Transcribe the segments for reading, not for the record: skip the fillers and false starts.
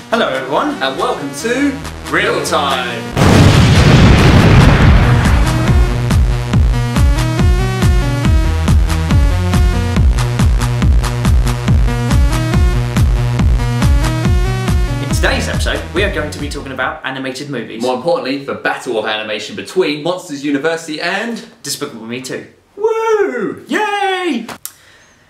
Hello everyone, and welcome to Reeltime. In today's episode, we are going to be talking about animated movies. More importantly, the battle of animation between Monsters University and Despicable Me 2. Woo! Yay!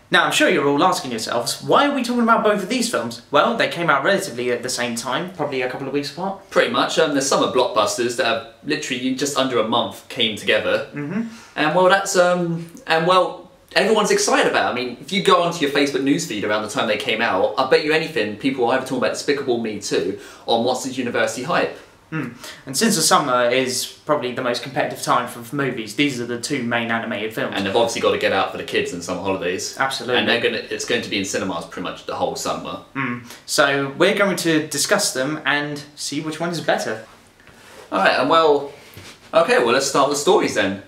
Now, I'm sure you're all asking yourselves, why are we talking about both of these films? Well, they came out relatively at the same time, probably a couple of weeks apart. Pretty much. There's summer blockbusters that have literally just under a month came together. And well, that's everyone's excited about it. I mean, if you go onto your Facebook newsfeed around the time they came out, I bet you anything, people will either talk about Despicable Me 2 or Monsters University hype. And since the summer is probably the most competitive time for movies, these are the two main animated films. And they've obviously got to get out for the kids in summer holidays. Absolutely. And it's going to be in cinemas pretty much the whole summer. So we're going to discuss them and see which one is better. Alright, and well, okay, well let's start with the stories then.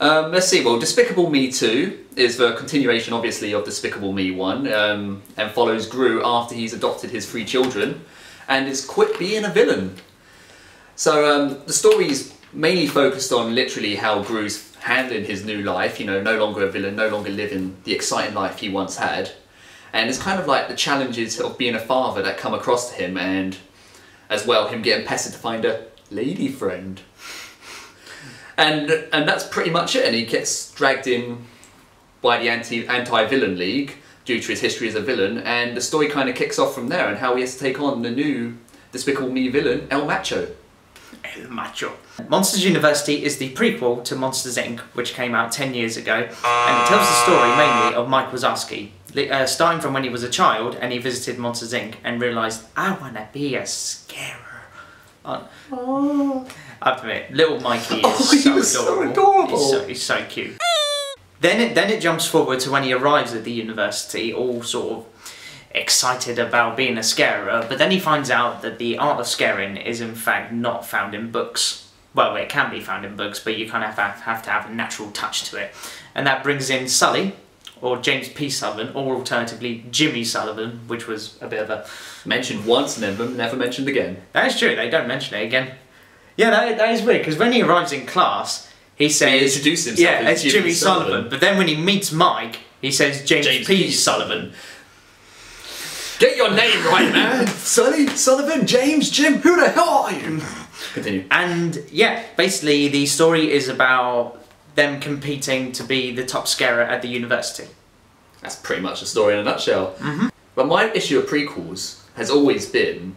Let's see, well, Despicable Me 2 is the continuation, obviously, of Despicable Me 1, and follows Gru after he's adopted his 3 children, and is quit being a villain. So the story's mainly focused on literally how Gru's handling his new life, you know, no longer a villain, no longer living the exciting life he once had. And it's kind of like the challenges of being a father that come across to him, and as well him getting pestered to find a lady friend. And that's pretty much it, and he gets dragged in by the anti-villain league due to his history as a villain, and the story kind of kicks off from there and how he has to take on the new Despicable Me villain, El Macho. El Macho. Monsters University is the prequel to Monsters Inc., which came out 10 years ago, and it tells the story mainly of Mike Wazowski, starting from when he was a child and he visited Monsters Inc. and realised, I want to be a scarer. I have to admit, little Mikey is so adorable. He's so cute. Then it jumps forward to when he arrives at the university, all sort of excited about being a scarer, but then he finds out that the art of scaring is in fact not found in books. Well, it can be found in books, but you kind of have to have a natural touch to it. And that brings in Sully, or James P. Sullivan, or alternatively Jimmy Sullivan, which was a bit of a... Mentioned once and never mentioned again. That is true, they don't mention it again. Yeah, that is weird, because when he arrives in class, he says... He introduces himself as Jimmy Sullivan, but then when he meets Mike, he says James P. Sullivan. Get your name right, man! Sully, Sullivan, James, Jim, who the hell are you? Continue. And yeah, basically the story is about them competing to be the top scarer at the university. That's pretty much the story in a nutshell. But my issue of prequels has always been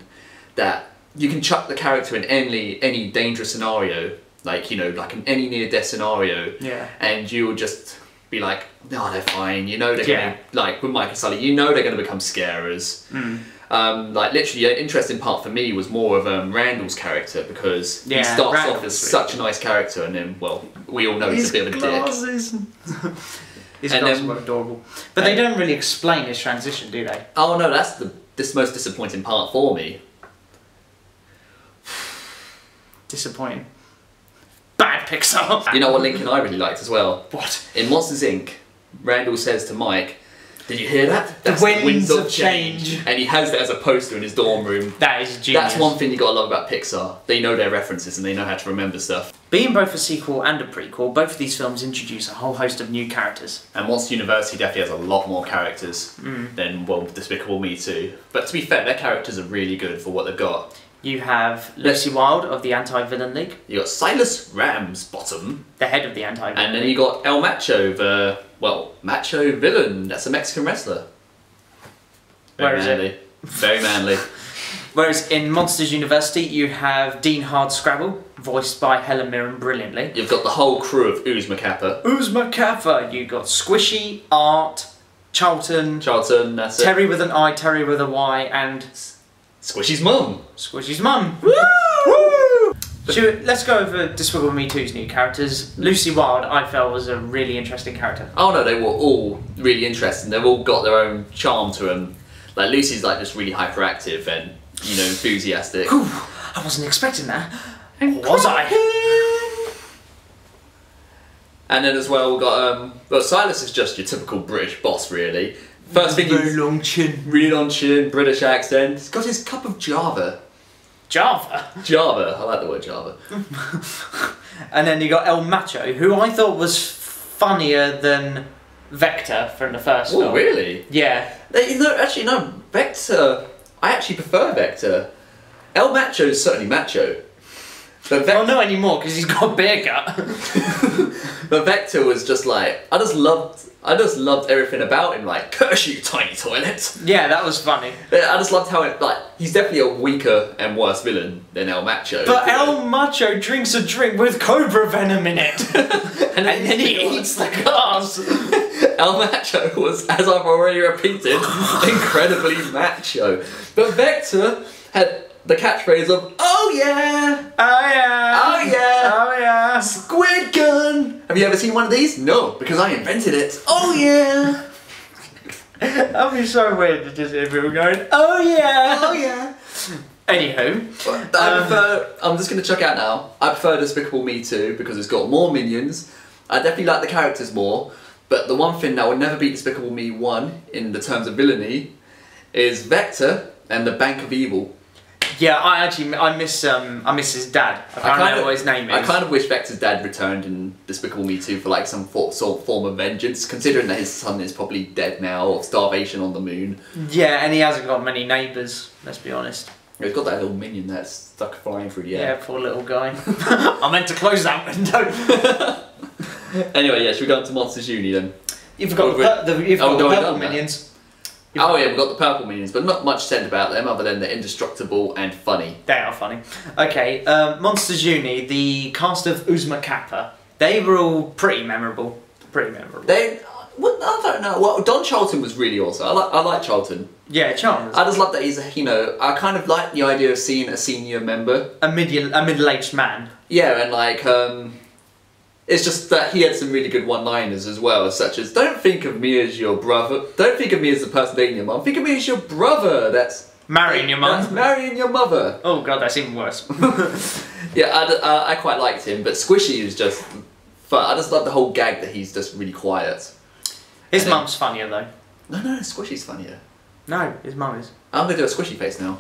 that you can chuck the character in any dangerous scenario, like, you know, like in any near-death scenario, and you'll just be like, no, they're fine, you know they're gonna, like with Mike and Sully, you know they're gonna become scarers. Like literally, an interesting part for me was more of Randall's character, because he starts off as such a nice character, and then, well, we all know he's a bit of a dick. His glasses were adorable. But they don't really explain his transition, do they? Oh no, that's the most disappointing part for me. Disappointing. Bad Pixar! You know what Lincoln I really liked as well? What? In Monsters Inc., Randall says to Mike, did you hear that? That's the winds of change. And he has that as a poster in his dorm room. That is genius. That's one thing you gotta love about Pixar. They know their references and they know how to remember stuff. Being both a sequel and a prequel, both of these films introduce a whole host of new characters. And Monsters University definitely has a lot more characters than, well, Despicable Me 2. But to be fair, their characters are really good for what they've got. You have Lucy Wilde of the Anti-Villain League. You got Silas Ramsbottom, the head of the Anti-Villain League. And then you got El Macho, the, well, macho villain. That's a Mexican wrestler. Very manly. Very manly. Whereas in Monsters University, you have Dean Hardscrabble, voiced by Helen Mirren brilliantly. You've got the whole crew of Ooze Macappa. Ooze Macappa! You've got Squishy, Art, Charlton, that's Terry it. with an I, Terry with a Y, and... Squishy's mum! Squishy's mum! Woo! Woo! Let's go over Despicable Me 2's new characters. Lucy Wilde, I felt, was a really interesting character. Oh no, they were all really interesting. They've all got their own charm to them. Like, Lucy's like just really hyperactive and, you know, enthusiastic. Whew, I wasn't expecting that. Was I? And then as well, we've got, well, Silas is just your typical British boss, really. First thing Very he's long chin. really long chin, British accent. He's got his cup of Java. Java. Java. I like the word Java. And then you got El Macho, who I thought was funnier than Vector from the first film. Oh, really? Yeah. Actually, no. Vector. I actually prefer Vector. El Macho is certainly macho. But Well, not anymore because he's got a beer gut. But Vector was just like I just loved everything about him. Like, curse you, tiny toilet. Yeah, that was funny. I just loved how he's definitely a weaker and worse villain than El Macho. But El Macho drinks a drink with cobra venom in it, and then he eats the glass. El Macho was, as I've already repeated, incredibly macho. But Vector had the catchphrase of "Oh yeah, Oh yeah, oh yeah, oh yeah, squid gun." Have you ever seen one of these? No, because I invented it. Oh yeah, That'd be so weird to just hear people going, "Oh yeah, oh yeah. Anywho, I'm just going to chuck out now. I prefer Despicable Me 2 because it's got more minions. I definitely like the characters more. But the one thing that would never beat Despicable Me 1 in the terms of villainy is Vector and the Bank of Evil. yeah, I miss his dad. I can't know what his name is. I kind of wish Vector's dad returned in Despicable Me 2 for like some form of vengeance, considering that his son is probably dead now of starvation on the moon. Yeah, and he hasn't got many neighbours. Let's be honest. He's got that little minion that's stuck flying through the air. Yeah, poor little guy. I meant to close that window. Anyway, yeah, should we go on to Monsters Uni then? You've got the purple minions. Oh yeah, we've got the purple minions, but not much said about them other than they're indestructible and funny. They are funny. Okay, Monsters Uni, the cast of Uzma Kappa, they were all pretty memorable. Pretty memorable. I don't know. Well, Don Charlton was really awesome. I like Charlton. Yeah, Charles. I just love that he's I kind of like the idea of seeing a senior member. A middle-aged man. Yeah, and it's just that he had some really good one-liners as well, such as, don't think of me as your brother, don't think of me as the person dating your mum, think of me as your brother, that's... Marrying your mum. That's marrying your mother. Oh god, that's even worse. Yeah, I quite liked him, but Squishy is just fun. I just love the whole gag that he's just really quiet. His mum's funnier though. No, Squishy's funnier. No, his mum is. I'm going to do a Squishy face now.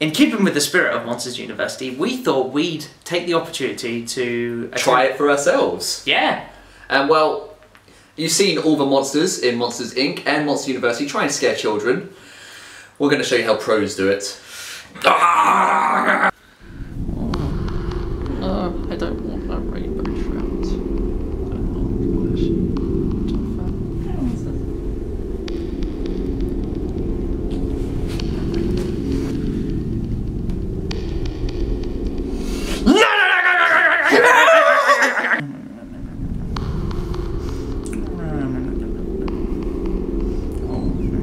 In keeping with the spirit of Monsters University, we thought we'd take the opportunity to... Try it for ourselves. Yeah. And well, you've seen all the monsters in Monsters Inc. and Monster University try and scare children. We're going to show you how pros do it. I don't want that rainbow trout.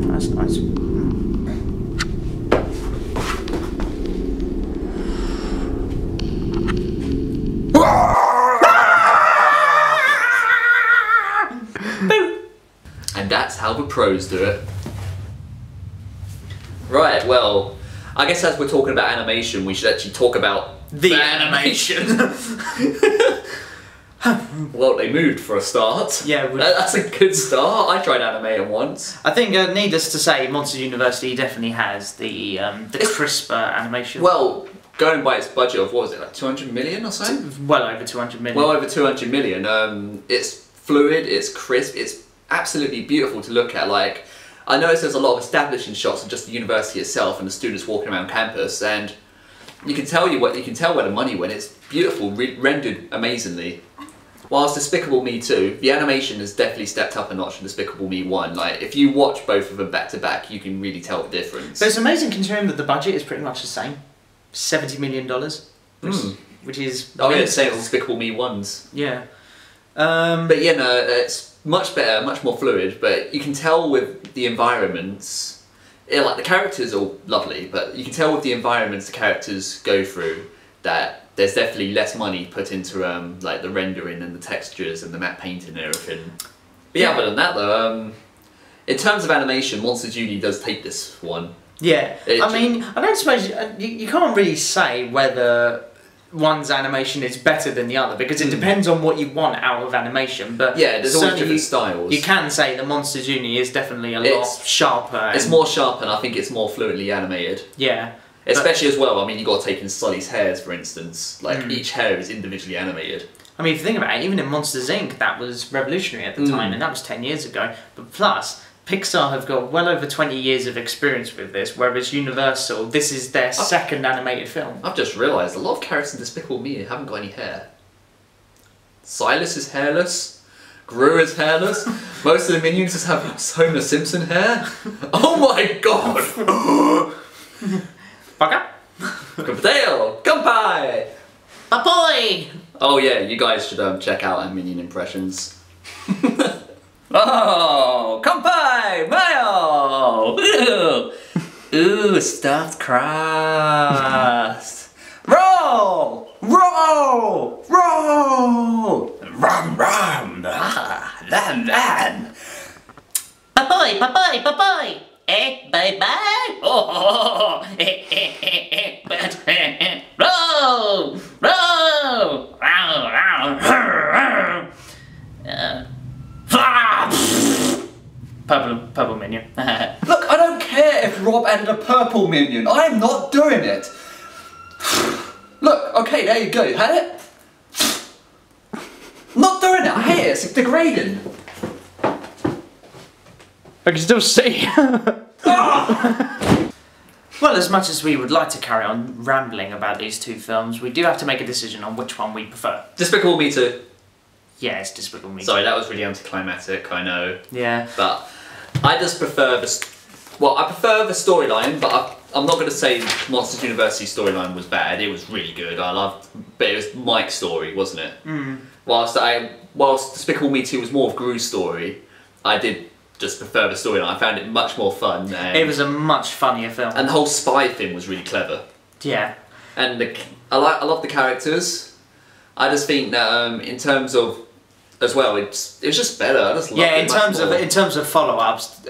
That's nice. And that's how the pros do it. Right, well, I guess as we're talking about animation, we should actually talk about The animation. Well, they moved for a start. Yeah, that's a good start. I tried animating once. I think, needless to say, Monsters University definitely has the crisper animation. Well, going by its budget of, what was it, like 200 million or so? Well over 200 million. Well over 200 million. It's fluid, it's crisp, it's absolutely beautiful to look at. Like, I noticed there's a lot of establishing shots of just the university itself and the students walking around campus, and you can tell where the money went. It's beautiful, rendered amazingly. Whilst Despicable Me 2, the animation has definitely stepped up a notch from Despicable Me 1. Like, if you watch both of them back to back, you can really tell the difference. But it's amazing considering that the budget is pretty much the same. $70 million. Which is... Oh yeah, same as Despicable Me 1's. Yeah. But yeah, no, it's much better, much more fluid, but you can tell with the environments, like the characters are lovely, but you can tell with the environments the characters go through that there's definitely less money put into like the rendering and the textures and the matte painting and everything. But yeah, other than that though, in terms of animation, Monsters Uni does take this one. Yeah, I mean, I don't suppose you can't really say whether one's animation is better than the other, because it depends on what you want out of animation. But yeah, there's always different styles. You can say the Monsters Uni is definitely a lot sharper. It's more sharp, and I think it's more fluently animated. Yeah. Especially as well, I mean, you got to take in Sully's hairs, for instance. Like, each hair is individually animated. I mean, if you think about it, even in Monsters Inc., that was revolutionary at the time, and that was 10 years ago. But plus, Pixar have got well over 20 years of experience with this, whereas Universal, this is their second animated film. I've just realised a lot of characters in Despicable Me haven't got any hair. Silas is hairless. Gru is hairless. Most of the minions just have Homer Simpson hair. Oh my god! Bugger? Potato! Kampai! Ahoy! Oh yeah, you guys should check out our minion impressions. Oh, kampai, mayo! Ooh, stuffed crust. Roll, roll, roll. Rum, rum. Lan, lan. Papoy, papoy, papoy. Bye bye. Oh, roll, roll. Purple minion. Look, I don't care if Rob added a purple minion. I am not doing it. Look, okay, there you go. You had it? I'm not doing it. I hate it. It's degrading. I can still see. Well, as much as we would like to carry on rambling about these two films, we do have to make a decision on which one we prefer. Despicable Me 2. Yeah, it's Despicable Me. Sorry, that was really anticlimactic, I know. Yeah. But I just prefer the... Well, I prefer the storyline, but I'm not going to say Monsters University storyline was bad. It was really good. I loved... But it was Mike's story, wasn't it? Mm. Whilst Despicable Me 2 was more of Gru's story, I did just prefer the storyline. I found it much more fun. And it was a much funnier film. And the whole spy thing was really clever. Yeah. And I love the characters. I just think that in terms of... As well, it was just better. I just loved it in terms of follow-ups,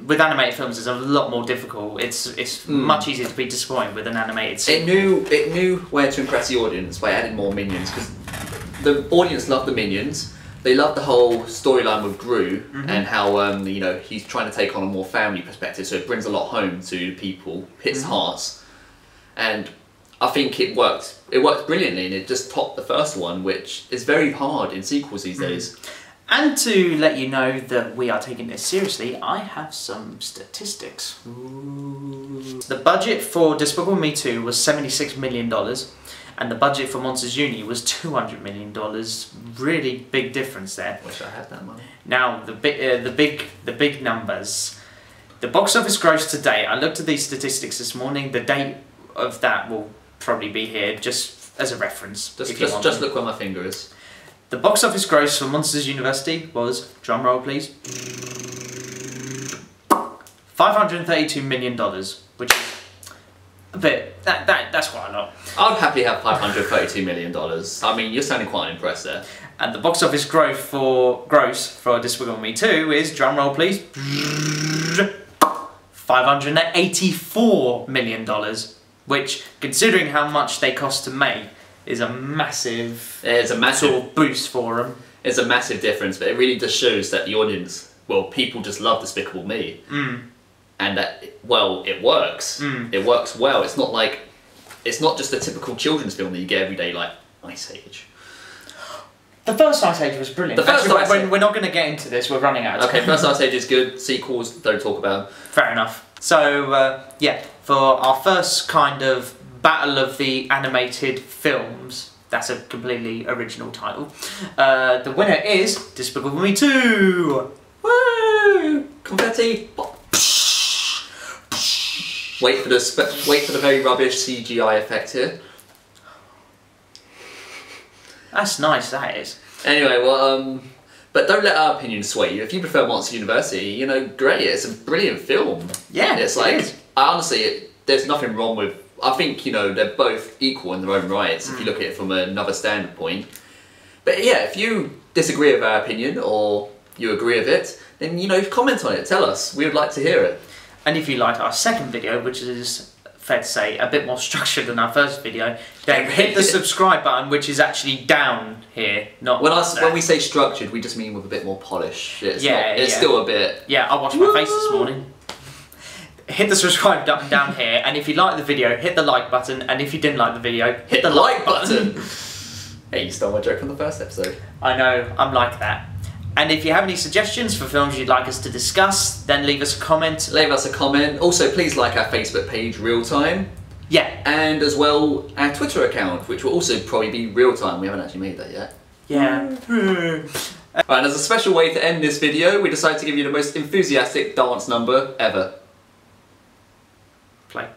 with animated films, it's a lot more difficult. It's much easier to be disappointed with an animated sequel. It knew where to impress the audience by adding more minions, because the audience loved the minions. They loved the whole storyline with Gru and how you know, he's trying to take on a more family perspective, so it brings a lot home to people, hits hearts, and I think it worked. It worked brilliantly, and it just topped the first one, which is very hard in sequels these days. And to let you know that we are taking this seriously, I have some statistics. Ooh. The budget for Despicable Me 2 was $76 million, and the budget for Monsters Uni was $200 million. Really big difference there. Wish I had that money. Now the big numbers. The box office gross to date. I looked at these statistics this morning. The date of that will probably be here, just as a reference. Just look where my finger is. The box office gross for Monsters University was, drum roll please, $532 million, which is a bit, that's quite a lot. I'd happily have $532 million. I mean, you're sounding quite impressed there. And the box office gross for Despicable Me 2 is, drum roll please, $584 million. Which, considering how much they cost to make, is a massive sort of boost for them. It's a massive difference, but it really just shows that the audience, well, people just love Despicable Me. And that, well, it works. It works well. It's not just a typical children's film that you get every day, like Ice Age. The first Ice Age was brilliant. We're not going to get into this, we're running out of time. Okay, first Ice Age is good, sequels, don't talk about. Fair enough. So, yeah, for our first kind of battle of the animated films, that's a completely original title, the winner is Despicable Me 2! Woo! Confetti! Wait for the very rubbish CGI effect here. That's nice, that is. Anyway, well, but don't let our opinion sway you. If you prefer Monster University, you know, great. It's a brilliant film. Yeah, it's like, there's nothing wrong with. I think, you know, they're both equal in their own rights. If you look at it from another standpoint. But yeah, if you disagree with our opinion or you agree with it, then, you know, comment on it. Tell us. We would like to hear it. And if you liked our second video, which is fair to say, a bit more structured than our first video, then hit the subscribe button, which is actually down here, not when we say structured, we just mean with a bit more polish. It's still a bit... Yeah, I washed my face this morning. Hit the subscribe button down here, and if you like the video, hit the like button, and if you didn't like the video, hit the like button. Hey, you stole my joke from the first episode. I know, I'm like that. And if you have any suggestions for films you'd like us to discuss, then leave us a comment. Leave us a comment. Also, please like our Facebook page, Reeltime. Yeah. And as well, our Twitter account, which will also probably be Reeltime. We haven't actually made that yet. Yeah. Right, and as a special way to end this video, we decided to give you the most enthusiastic dance number ever. Play.